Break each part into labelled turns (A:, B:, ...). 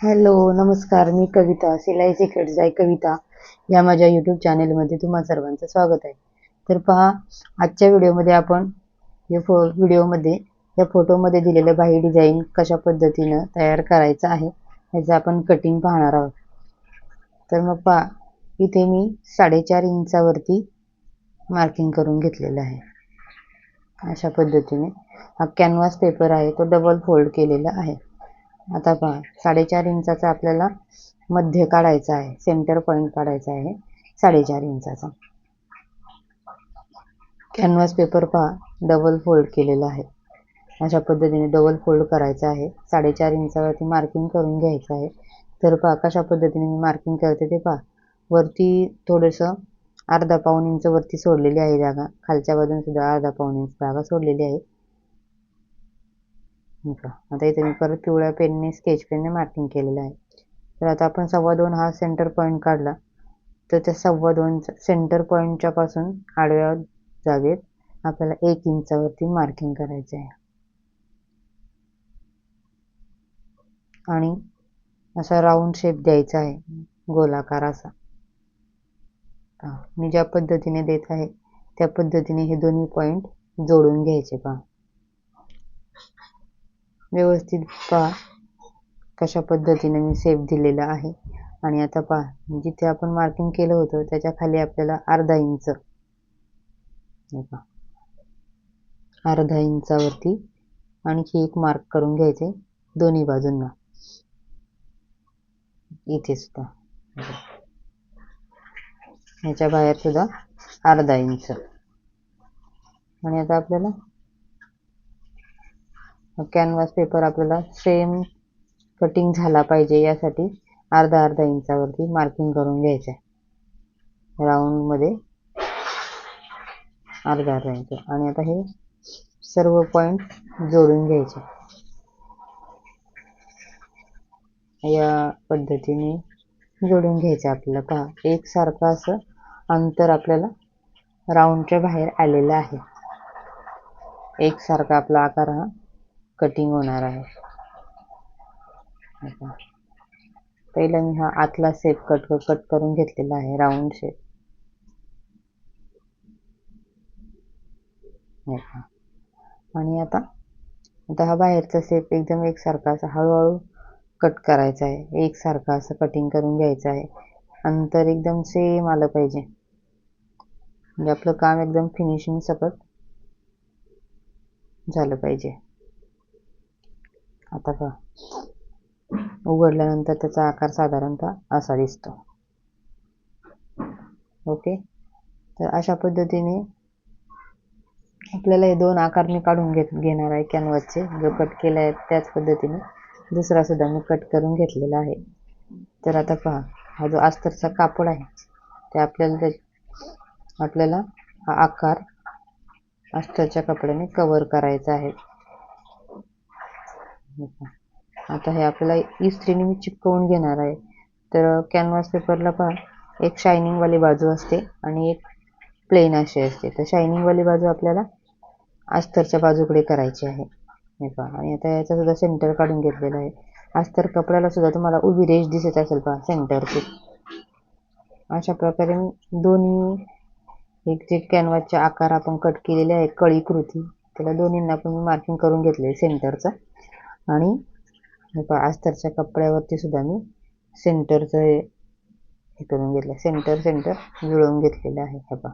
A: Hello, नमस्कार. मी कविता, सिलाई secrets bye कविता या माझ्या यूट्यूब चॅनेलमध्ये तुम्हा सर्वांचं स्वागत आहे. तर पहा, आजच्या व्हिडिओमध्ये आपण व्हिडिओमध्ये या फोटोमध्ये दिलेलं बाही डिझाईन कशा पद्धतीनं तयार करायचं आहे याचं आपण कटिंग पाहणार आहोत. तर मग पहा, इथे मी 4.5 इंचावरती मार्किंग करून घेतलेलं आहे. अशा पद्धतीने हा कॅनव्हास पेपर आहे, तो डबल फोल्ड केलेला आहे. आता पहा, 4.5 इंचाचा आपल्याला मध्य काढायचा आहे, सेंटर पॉईंट काढायचा आहे 4.5 इंचाचा. कॅनव्हास पेपर पहा डबल फोल्ड केलेला आहे. अशा पद्धतीने डबल फोल्ड करायचा आहे. 4.5 इंचावरती मार्किंग करून घ्यायचं आहे. तर पहा कशा पद्धतीने मी मार्किंग करते ते पहा. वरती थोडंसं अर्धा पाऊण इंच वरती सोडलेली आहे जागा, खालच्या बाजूने सुद्धा अर्धा पाऊण इंच जागा सोडलेली आहे. आता इथे मी परत पिवळ्या पेनने स्केच पेनने मार्किंग केलेलं आहे. तर आता आपण 2.25 हा सेंटर पॉईंट काढला, तर त्या 2.25 सेंटर पॉईंटच्या पासून आडव्या जागेत आपल्याला 1 इंचावरती मार्किंग करायचे आहे. आणि असा राऊंड शेप द्यायचा आहे, गोलाकार असा. मी ज्या पद्धतीने देत आहे त्या पद्धतीने हे दोन्ही पॉईंट जोडून घ्यायचे. पहा व्यवस्थित, पहा कशा पद्धतीने मी शेप दिलेला आहे. आणि आता पहा, जिथे आपण मार्किंग केलं होतं त्याच्या खाली आपल्याला अर्धा इंच, अर्धा इंचावरती आणखी एक मार्क करून घ्यायचे दोन्ही बाजूंना. इथे सुद्धा ह्याच्या बाहेर सुद्धा अर्धा इंच. आणि आता आपल्याला कॅनव्हास पेपर आपल्याला सेम कटिंग झाला पाहिजे यासाठी अर्धा इंचावरती मार्किंग करून घ्यायचं आहे राऊंड मध्ये, अर्धा इंच. आणि आता हे सर्व पॉइंट जोडून घ्यायचे या पद्धतीने जोडून घ्यायचे आपल्याला. पहा एकसारखं असं अंतर आपल्याला राऊंडच्या बाहेर आलेलं आहे. एकसारखा आपला आकार हा कटिंग होणार आहे. पहिला मी हा आतला शेप कट करून घेतलेला आहे, राऊंड शेप. आणि आता हा बाहेरचा शेप एकदम एकसारखा असा हळूहळू कट करायचा आहे. एकसारखा असं कटिंग करून घ्यायचं आहे. अंतर एकदम सेम आलं पाहिजे, म्हणजे आपलं काम एकदम फिनिशिंग सकट झालं पाहिजे. आता पहा, उघडल्यानंतर त्याचा आकार साधारणतः असा दिसतो. ओके, तर अशा पद्धतीने आपल्याला हे दोन आकार मी काढून घेणार आहे कॅनव्हासचे. जो कट केला आहे त्याच पद्धतीने दुसरा सुद्धा मी कट करून घेतलेला आहे. तर आता पहा, हा जो अस्तरचा कापड आहे ते आपल्याला हा आकार अस्तरच्या कपड्याने कव्हर करायचा आहे. आता हे आपल्याला इस्त्रीने मी चिपकवून घेणार आहे. तर कॅनव्हास पेपरला पहा, एक शायनिंग वाली बाजू असते आणि एक प्लेन अशी असते. तर शायनिंग वाली बाजू आपल्याला अस्तरच्या बाजूकडे करायची आहे. हे पहा, आणि आता याचा सुद्धा सेंटर काढून घेतलेला आहे. अस्तर कपड्याला सुद्धा तुम्हाला उभी रेष दिसत असेल पहा सेंटरची. अशा प्रकारे दोन्ही एक जे कॅनव्हासचे आकार आपण कट केलेले आहे कळी कृती, त्याला दोन्हींना पण मी मार्किंग करून घेतले सेंटरचा. आणि हे पहा, अस्तरच्या कपड्यावरती सुद्धा मी सेंटरचं हे करून घेतलं, सेंटर जुळवून घेतलेलं आहे. हे पहा,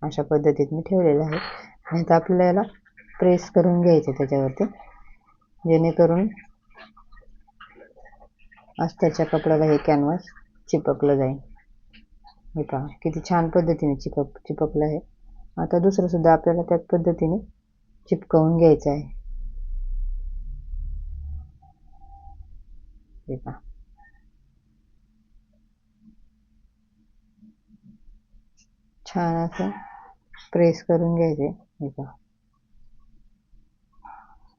A: अशा पद्धतीत मी ठेवलेलं आहे. आणि आता आपल्याला प्रेस करून घ्यायचे त्याच्यावरती, जेणेकरून अस्तरच्या कपड्याला हे कॅनव्हास चिपकलं जाईल. हे पहा किती छान पद्धतीने चिपकलं आहे. आता दुसरं सुद्धा आपल्याला त्याच पद्धतीने चिपकवून घ्यायचं आहे. हे पहा, छान असं प्रेस करून घ्यायचे. हे पहा,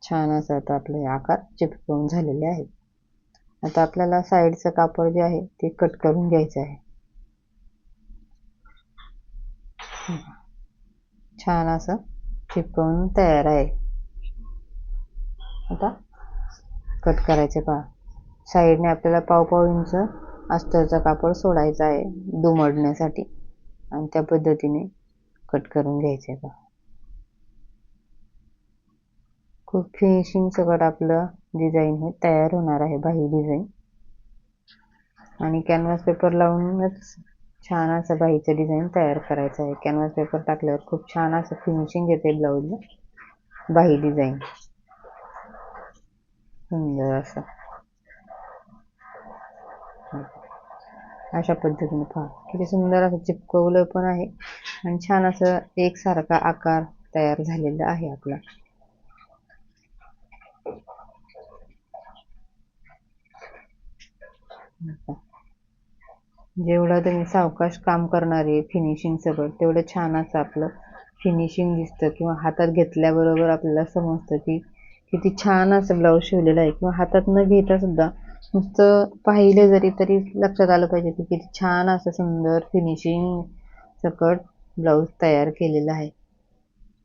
A: छान असं आता आपले हे आकार चिपकवून झालेले आहेत. आता आपल्याला साईडचं कापड जे आहे ते कट करून घ्यायचं आहे. छान असं चिपकवून तयार आहे. आता कट करायचे. पहा, साईडने आपल्याला पाव पाव इंच अस्तरचा कापड सोडायचा आहे दुमडण्यासाठी, आणि त्या पद्धतीने कट करून घ्यायचे का. खूप फिनिशिंग सगळं आपलं डिझाईन हे तयार होणार आहे, बाही डिझाईन. आणि कॅनव्हास पेपर लावूनच छान असं बाहीचं डिझाईन तयार करायचं आहे. कॅनव्हास पेपर टाकल्यावर खूप छान असं फिनिशिंग येते ब्लाऊजला, बाही डिझाईन सुंदर असं. अशा पद्धतीने पहा किती सुंदर असं चिपकवलं पण आहे, आणि छान असं एकसारखा आकार तयार झालेला आहे आपला. जेवढं तुम्ही सावकाश काम करणार आहे फिनिशिंग सगळं, तेवढं छान असं आपलं फिनिशिंग दिसतं, किंवा हातात घेतल्याबरोबर आपल्याला समजतं की किती छान असं ब्लाऊज शिवलेलं आहे. किंवा हातात न घेता सुद्धा नुसतं पाहिलं जरी तरी लक्षात आलं पाहिजे की किती छान असं सुंदर फिनिशिंग सकट ब्लाऊज तयार केलेलं आहे.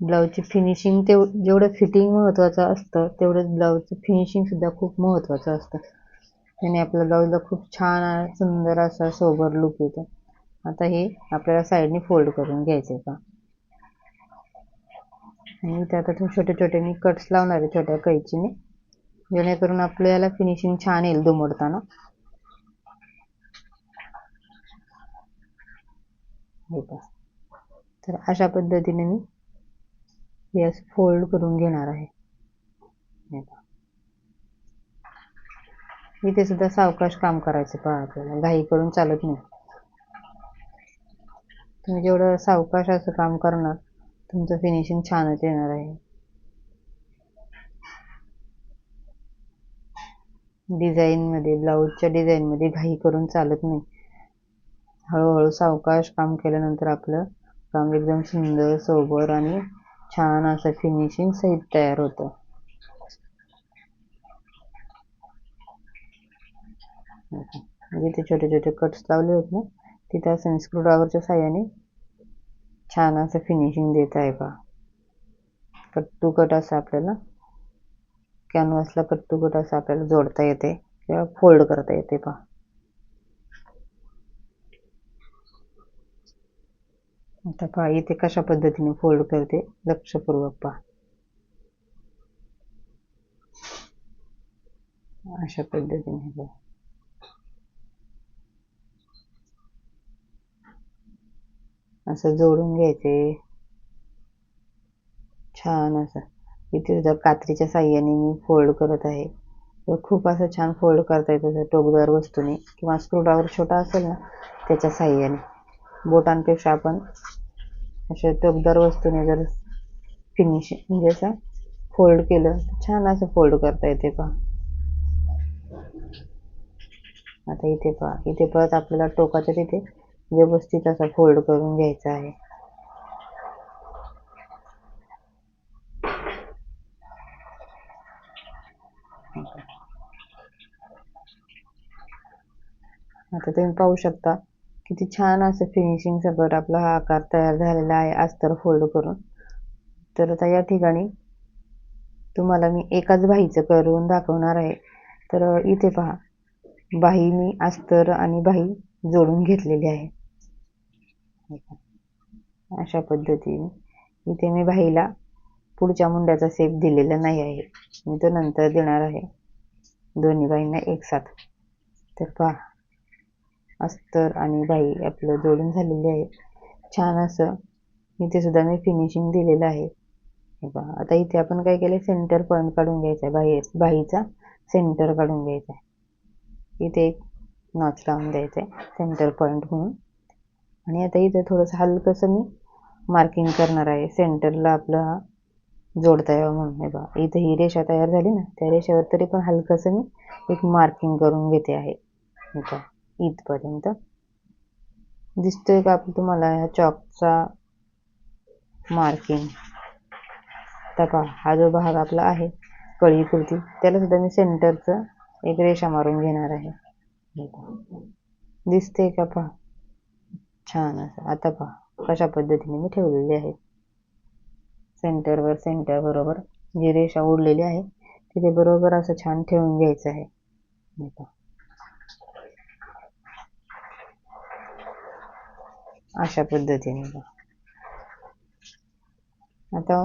A: ब्लाऊजची फिनिशिंग जेवढं फिटिंग महत्त्वाचं असतं, तेवढंच ब्लाऊजचं फिनिशिंग सुद्धा खूप महत्त्वाचं असतं. त्याने आपल्या ब्लाऊजला खूप छान सुंदर असा सोबर लुक येतो. आता हे आपल्याला साईडने फोल्ड करून घ्यायचे का. आणि इथे आता छोटे छोटे मी कट्स लावणार आहे छोट्या कैचीने, जेणेकरून आपल्याला फिनिशिंग छान येईल दुमडताना. तर अशा पद्धतीने मी हे फोल्ड करून घेणार आहे. इथे सुद्धा सावकाश काम करायचं पहा, आपल्याला घाई करून चालत नाही. तुम्ही जेवढं सावकाश असं काम करणार, तुमचं फिनिशिंग छानच येणार आहे. डिझाईनमध्ये, ब्लाऊजच्या डिझाईनमध्ये घाई करून चालत नाही. हळूहळू सावकाश काम केल्यानंतर आपलं काम एकदम सुंदर, सोबर आणि छान असं फिनिशिंग सहित तयार होतं. जिथे छोटे छोटे कट्स लावले होते ना, तिथे असं स्क्रूड्रायव्हरच्या साह्याने छान असं फिनिशिंग देत आहे पहा. कट टू कट असं आपल्याला कॅनव्हासला कट टू कट असं आपल्याला जोडता येते किंवा फोल्ड करता येते पहा. आता पहा इथे कशा पद्धतीने फोल्ड करते, लक्षपूर्वक पहा. अशा पद्धतीने असं जोडून घ्यायचे छान असं. इथे सुद्धा कात्रीच्या साह्याने मी फोल्ड करत आहे. तर खूप असं छान फोल्ड करता येतं टोकदार वस्तूने, किंवा स्क्रूड्रायव्हर छोटा असेल ना त्याच्या साह्याने. बोटांपेक्षा आपण अशा टोकदार वस्तूने जर फिनिशिंग म्हणजे असं फोल्ड केलं तर छान असं फोल्ड करता येते पहा. आता इथे पहा, इथे परत आपल्याला टोकाच्या तिथे व्यवस्थित असा फोल्ड करून घ्यायचा आहे. आता तुम्ही पाहू शकता किती छान असं फिनिशिंग सगळं आपला हा आकार तयार झालेला आहे अस्तर फोल्ड करून. तर आता या ठिकाणी तुम्हाला मी एकाच बाहीचं करून दाखवणार आहे. तर इथे पहा, बाही मी अस्तर आणि बाही जोडून घेतलेली आहे. अशा पद्धतीने इथे मी बाहीला पुढच्या मुंड्याचा शेप दिलेला नाही आहे, मी तो नंतर देणार आहे दोन्ही बाहींना एकसाथ. तर पहा, अस्तर आणि बाही आपलं जोडून झालेले आहे छान असं. इथे सुद्धा मी फिनिशिंग दिलेलं आहे. हे पहा, आता इथे आपण काय केलं, सेंटर पॉईंट काढून घ्यायचा आहे, बाहीचा सेंटर काढून घ्यायचा आहे. इथे एक नॉच लावून द्यायचं आहे सेंटर पॉईंट म्हणून. आणि आता इथे थोडंसं हलकंसं मी मार्किंग करणार आहे सेंटरला आपलं जोडता यावं म्हणून. हे पहा, इथे ही रेषा तयार झाली ना, त्या रेषेवर तरी पण हलकंसं मी एक मार्किंग करून घेते आहे. हे पहा, इथपर्यंत दिसतोय का तुम्हाला ह्या चॉकचा मार्किंग. आता पहा, हा जो भाग आपला आहे कळीपुरती, त्याला सुद्धा मी सेंटरचं एक रेषा मारून घेणार आहे. दिसते का पहा, छान असं. आता पहा कशा पद्धतीने मी ठेवलेली आहे. सेंटरवर सेंटर बरोबर जी रेषा ओढलेली आहे तिथे बरोबर असं छान ठेवून घ्यायचं आहे. अशा पद्धतीने. आता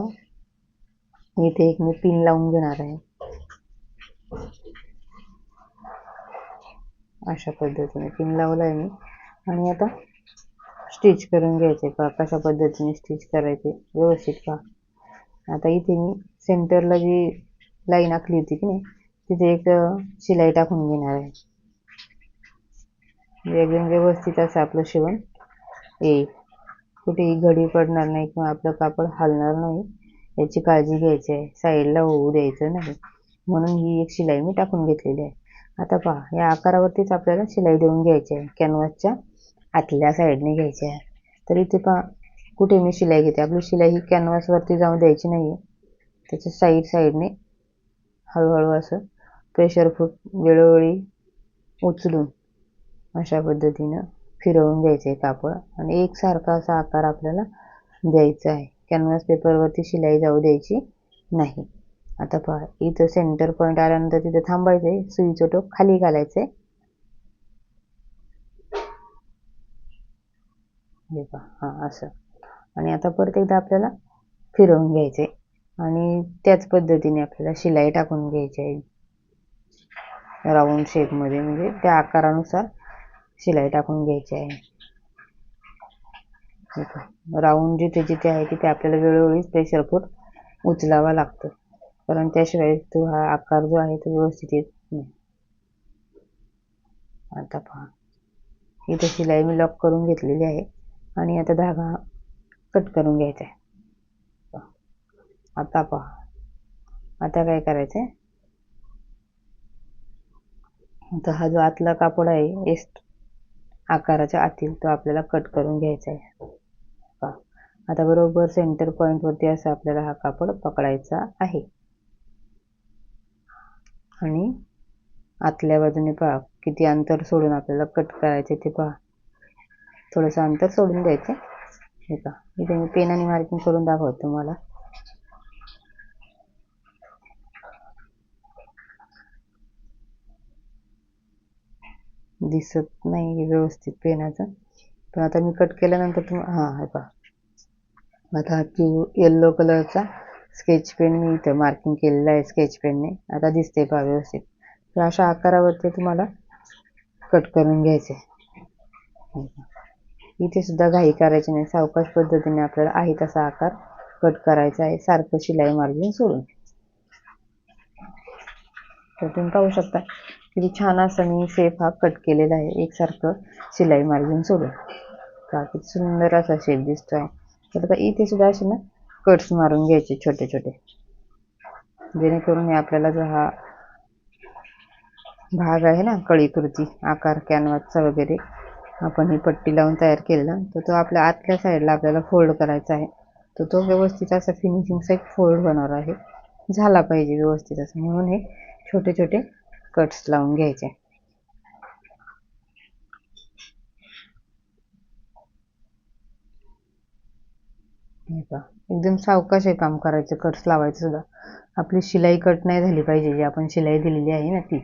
A: इथे एक मी पिन लावून घेणार आहे. अशा पद्धतीने पिन लावलाय मी. आणि आता स्टिच करून घ्यायचे. पहा कशा पद्धतीने स्टिच करायचे व्यवस्थित. पहा आता इथे मी सेंटरला जी लाईन आखली होती की नाही तिथे एक शिलाई टाकून घेणार आहे. एकदम व्यवस्थित असं आपलं शिवण येईल. कुठेही घडी पडणार नाही किंवा आपलं कापड हलणार नाही याची काळजी घ्यायची आहे. साईडला होऊ द्यायचं नाही म्हणून ही एक शिलाई मी टाकून घेतलेली आहे. आता पहा या आकारावरतीच आपल्याला शिलाई देऊन घ्यायची आहे. कॅनव्हासच्या आतल्या साईडने घ्यायची आहे. तर इथे पहा कुठे मी शिलाई घेते. आपली शिलाई ही कॅनव्हासवरती जाऊन द्यायची नाही. त्याच्या साईडने हळूहळू असं प्रेशर फूट वेळोवेळी उचलून अशा पद्धतीनं फिरवून घ्यायचे कापड आणि एकसारखा असा आकार आपल्याला द्यायचा आहे. कॅनव्हास पेपरवरती शिलाई जाऊ द्यायची नाही. आता पहा इथं सेंटर पॉईंट आल्यानंतर तिथे थांबायचंय. सुईचं टोक खाली घालायचंय. हे पहा हा असं. आणि आता परत एकदा आपल्याला फिरवून घ्यायचे आणि त्याच पद्धतीने आपल्याला शिलाई टाकून घ्यायची आहे. राऊंड शेपमध्ये म्हणजे त्या आकारानुसार शिलाई टाकून घ्यायची आहे. राऊंड जिथे जिथे आहे तिथे आपल्याला वेळोवेळी प्रेशर फूट उचलावा लागतो. कारण त्याशिवाय तो हा आकार जो आहे तो व्यवस्थित येत नाही. आता पहा इथे शिलाई मी लॉक करून घेतलेली आहे आणि आता धागा कट करून घ्यायचा आहे. आता पहा आता काय करायचंय. आता हा जो आतला कापड आहे एस्ट आकाराच्या आतील तो आपल्याला कट करून घ्यायचा आहे. पहा आता बरोबर सेंटर पॉइंट वरती असं आपल्याला हा कापड पकडायचा आहे. आणि आतल्या बाजूने पहा किती अंतर सोडून आपल्याला कट करायचे ते पहा. थोडंसं अंतर सोडून द्यायचं. हे पहा इथे मी पेनाने मार्किंग करून दाखवतो तुम्हाला. दिसत नाही व्यवस्थित पेनाचं पण आता मी कट केल्यानंतर हे पहा आता येल्लो कलरचा स्केच पेन मी इथं मार्किंग केलेलं आहे स्केच पेनने. आता दिसते पहा व्यवस्थित. तर अशा आकारावरती तुम्हाला कट करून घ्यायचे. इथे सुद्धा घाई करायची नाही. सावकाश पद्धतीने आपल्याला आहे तसा आकार कट करायचा आहे सारखं शिलाई मार्जिन सोडून. तर तुम्ही पाहू शकता किती छान असं मी शेप हा कट केलेला आहे एकसारखं शिलाई मार्जिन सोडून. किती सुंदर असा शेप दिसतोय. तर आता इथे सुद्धा असे ना कट्स मारून घ्यायचे छोटे छोटे जेणेकरून आपल्याला जो हा भाग आहे ना कळीकृती आकार कॅनव्हासचा वगैरे आपण ही पट्टी लावून तयार केलेला तर तो आपल्या आतल्या साईडला आपल्याला फोल्ड करायचा आहे. तर तो व्यवस्थित असा फिनिशिंगचा एक फोल्ड होणार आहे. झाला पाहिजे व्यवस्थित असं म्हणून हे छोटे छोटे कट्स लावून घ्यायचे. एकदम सावकाश हे काम करायचं. कट्स लावायचं सुद्धा. आपली शिलाई कट नाही झाली पाहिजे. जी आपण शिलाई दिलेली आहे ना ती.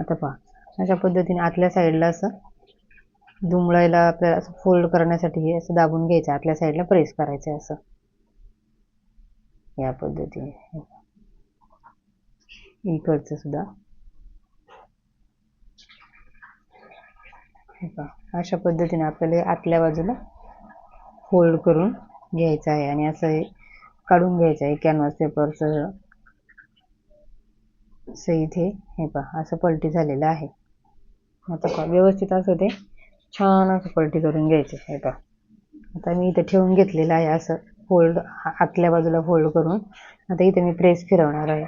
A: आता पहा अशा पद्धतीने आतल्या साईडला असं दुमळायला आपल्याला असं फोल्ड करण्यासाठी हे असं दाबून घ्यायचं. आतल्या साईडला प्रेस करायचं असं या पद्धतीने. इकडचं सुद्धा अशा पद्धतीने आपल्याला आतल्या बाजूला फोल्ड करून घ्यायचं आहे आणि असं हे काढून घ्यायचं आहे कॅनव्हास पेपरचं. इथे हे पहा असं पलटी झालेलं आहे. आता पहा व्यवस्थित असं ते छान असं पलटी करून घ्यायचे. हे पहा आता मी इथे ठेवून घेतलेलं आहे असं फोल्ड आतल्या बाजूला फोल्ड करून. आता इथे मी प्रेस फिरवणार आहे.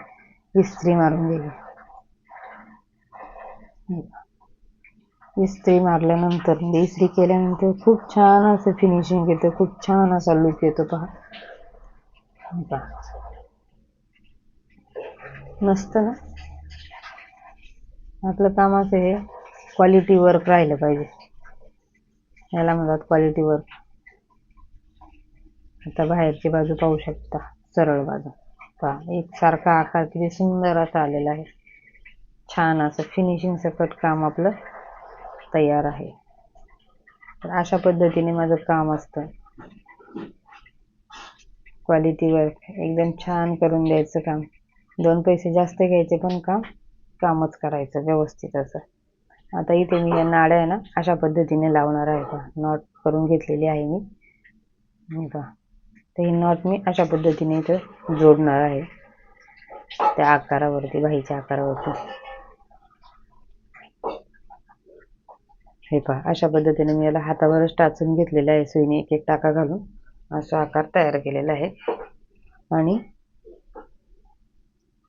A: इस्त्री मारून घ्यायची. इस्त्री मारल्यानंतर म्हणजे इस्त्री केल्यानंतर खूप छान असं फिनिशिंग येतं. खूप छान असा लुक येतो पहा. मस्त ना. आपलं काम असं हे क्वालिटी वर्क राहिलं पाहिजे. याला म्हणतात क्वालिटी वर्क. आता बाहेरची बाजू पाहू शकता सरळ बाजू पहा एकसारखा आकार किती सुंदर असा आलेला आहे. छान असं फिनिशिंग सकट काम आपलं तयार आहे. तर अशा पद्धतीने माझं काम असतं. क्वालिटी वर्क एकदम छान करून द्यायचं काम. 2 पैसे जास्त घ्यायचे पण कामच करायचं व्यवस्थित असं. आता इथे मी या नाड्या आहे ना अशा पद्धतीने लावणार आहे पहा. नॉट करून घेतलेली आहे मी पहा. तर ही नॉट मी अशा पद्धतीने इथं जोडणार आहे त्या आकारावरती, बाहीच्या आकारावरती. हे पहा अशा पद्धतीने मी याला हातावरच टाचून घेतलेलं आहे सुईने, एक एक टाका घालून असा आकार तयार केलेला आहे. आणि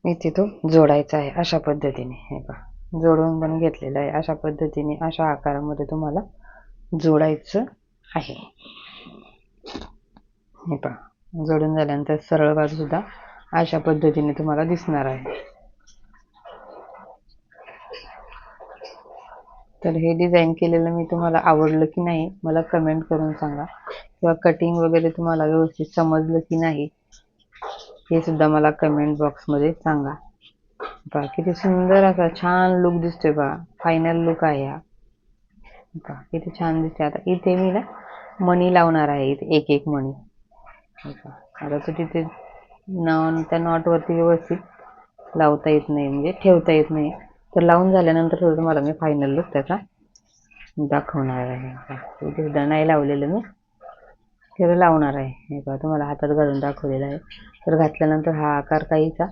A: इथे तो जोडायचा आहे अशा पद्धतीने. हे पहा जोडून पण घेतलेला आहे. अशा पद्धतीने अशा आकारामध्ये तुम्हाला जोडायचं आहे. हे पहा जोडून झाल्यानंतर सरळ बाजू सुद्धा अशा पद्धतीने तुम्हाला दिसणार आहे. तर हे डिझाईन केलेलं मी तुम्हाला आवडलं की नाही मला कमेंट करून सांगा, किंवा कटिंग वगैरे तुम्हाला व्यवस्थित समजलं की नाही हे सुद्धा मला कमेंट बॉक्समध्ये सांगा. पहा किती सुंदर असा छान लुक दिसतोय पहा. फायनल लुक आहे हा. पहा किती छान दिसते. आता इथे मी ना मणी लावणार आहे, इथे एक एक मणी. आता तो तिथे त्या नॉटवरती व्यवस्थित लावता येत नाही, म्हणजे ठेवता येत नाही. तर लावून झाल्यानंतर तुम्हाला मी फायनल लुक त्याचा दाखवणार आहे. इथे सुद्धा नाही लावलेलं मी, तर लावणार आहे. हे पहा तुम्हाला हातात घालून दाखवलेलं आहे. तर घातल्यानंतर हा आकार काहीचा